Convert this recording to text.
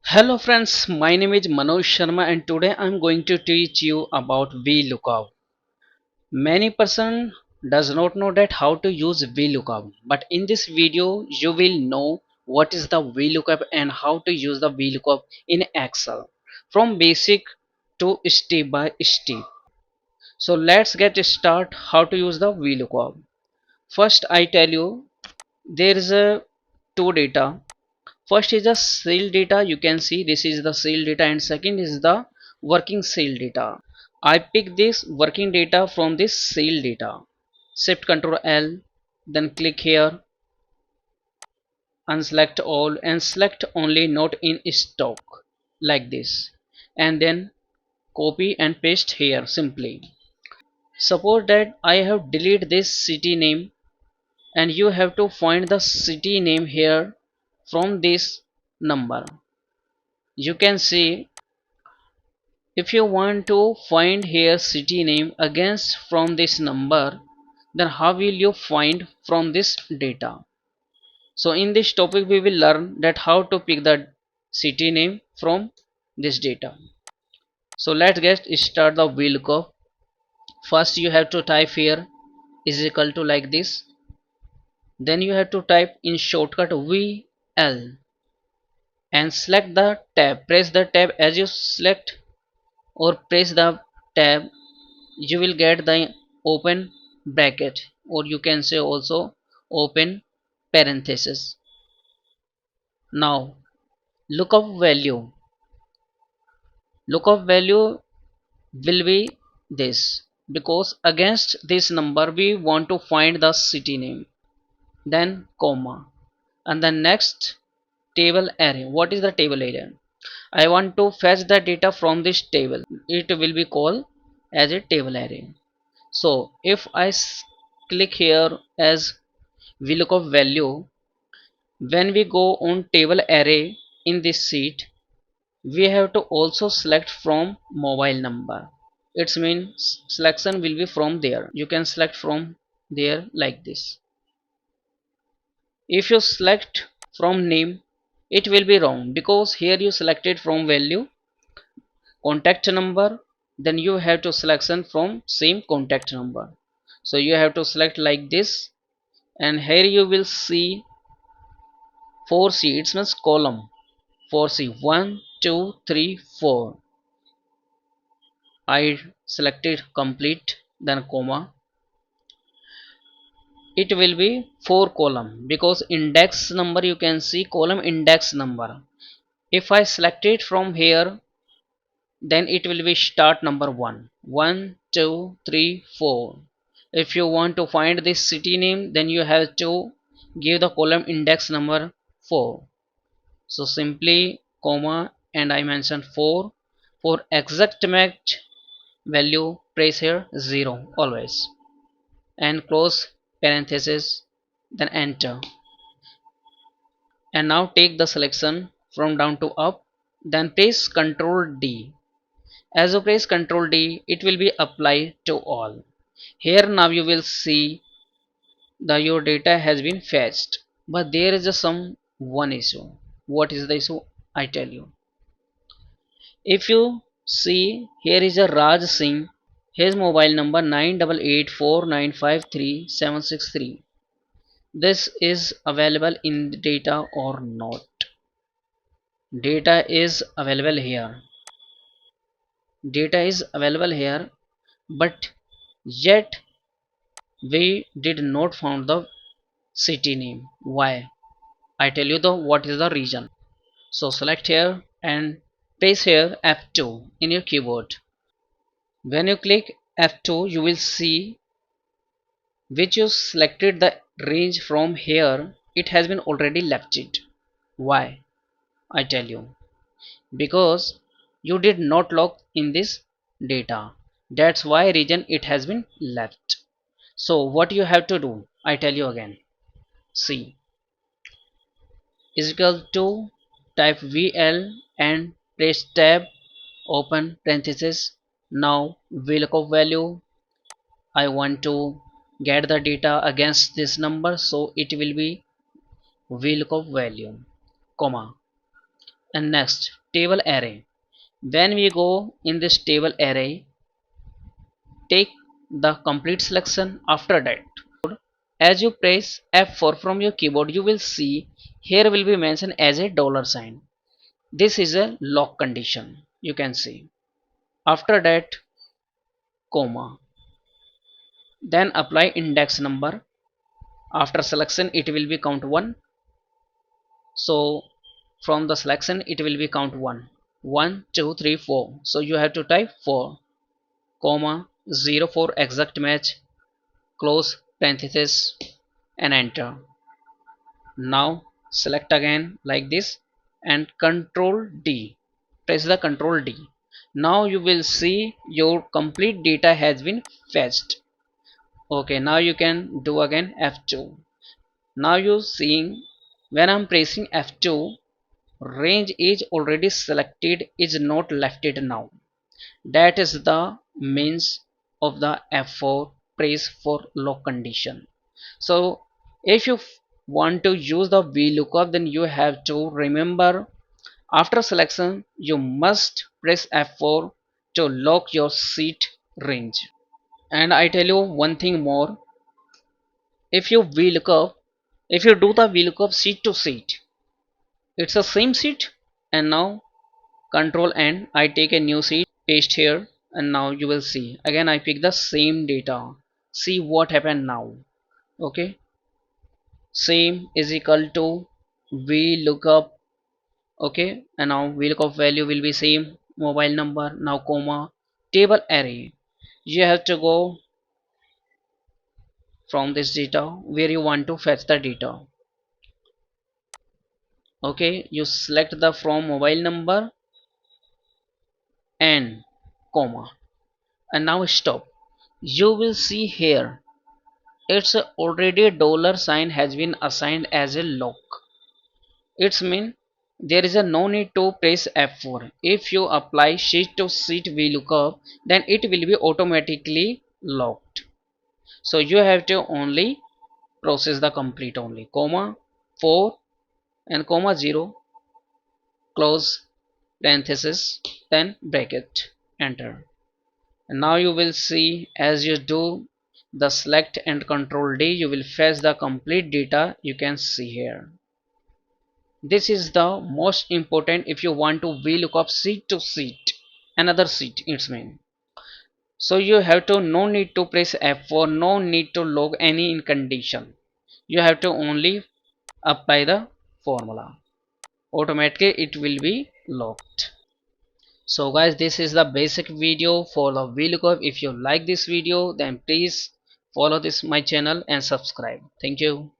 Hello friends, my name is Manoj Sharma and today I'm going to teach you about VLOOKUP. Many person does not know that how to use VLOOKUP, but in this video you will know what is the VLOOKUP and how to use the VLOOKUP in Excel from basic to step by step. So let's get start how to use the VLOOKUP. First I tell you there is a two data. First is the sale data. You can see this is the sale data, and second is the working sale data. I pick this working data from this sale data. Shift Ctrl L, then click here, unselect all, and select only not in stock like this, and then copy and paste here simply. Suppose that I have deleted this city name, and you have to find the city name here from this number. You can see if you want to find here city name against from this number, then how will you find from this data? So in this topic we will learn that how to pick the city name from this data. So let's get start the VLOOKUP. First you have to type here is equal to like this. Then you have to type in shortcut VL and select the tab. Press the tab as you select or press the tab, you will get the open bracket, or you can say also open parenthesis. Now lookup value will be this, because against this number we want to find the city name, then comma, and the next table array. What is the table array? I want to fetch the data from this table, it will be called as a table array. So if I click here as VLOOKUP value, when we go on table array in this sheet, we have to also select from mobile number. It means selection will be from there. You can select from there like this. If you select from name, it will be wrong because here you selected from value contact number, then you have to selection from same contact number. So you have to select like this, and here you will see 4C, it means column 4C, 1 2 3 4. I selected complete, then comma, it will be 4 column because index number, you can see column index number. If I select it from here, then it will be start number 1 1 2 3 4. If you want to find this city name, then you have to give the column index number 4. So simply comma, and I mentioned 4. For exact match value, press here 0 always, and close parenthesis, then enter. And now take the selection from down to up, then press Ctrl D. As you press Ctrl D, it will be applied to all. Here now you will see that your data has been fetched, but there is a some one issue. What is the issue? I tell you. If you see, here is a Raj Singh, his mobile number 9884953763. This is available in the data or not? Data is available here. Data is available here, but yet we did not found the city name. Why? I tell you the what is the reason. So select here and paste here F2 in your keyboard. When you click F2, you will see which you selected the range from here. It has been already left it. Why? I tell you, because you did not log in this data. That's why reason it has been left. So what you have to do, I tell you again. C is equal to, type VL and press tab, open parenthesis. Now VLOOKUP value, I want to get the data against this number, so it will be VLOOKUP value, comma. And next, table array. When we go in this table array, take the complete selection. After that, as you press F4 from your keyboard, you will see here will be mentioned as a dollar sign. This is a lock condition, you can see. After that, comma. Then apply index number. After selection, it will be count 1. So from the selection, it will be count 1. 1, 2, 3, 4. So you have to type 4, comma, 0 for exact match, close parenthesis, and enter. Now select again like this and Control D. Press the Control D. Now you will see your complete data has been fetched. Okay, now you can do again F2. Now you seeing when I'm pressing F2, range is already selected, is not left it now. That is the means of the F4 press for lock condition. So if you want to use the VLOOKUP, then you have to remember after selection you must press F4 to lock your seat range. And I tell you one thing more, if you VLOOKUP, if you do the VLOOKUP seat to seat, it's the same seat. And now Control N, I take a new seat, paste here, and now you will see again I pick the same data. See what happened now. Okay, same is equal to VLOOKUP. Okay, and now VLOOKUP value will be same, mobile number, now comma, table array. You have to go from this data where you want to fetch the data. Okay, you select the from mobile number and comma, and now stop. You will see here it's already dollar sign has been assigned as a lock. It's mean there is a no need to press F4. If you apply sheet to sheet VLOOKUP, then it will be automatically locked. So you have to only process the complete only, comma 4 and comma 0, close parenthesis, then bracket, enter. And now you will see as you do the select and Control D, you will fetch the complete data. You can see here. This is the most important if you want to VLOOKUP seat to seat, another seat it's mean. So you have to no need to press F4, no need to log any in condition. You have to only apply the formula. Automatically it will be locked. So guys, this is the basic video for the VLOOKUP. If you like this video, then please follow this my channel and subscribe. Thank you.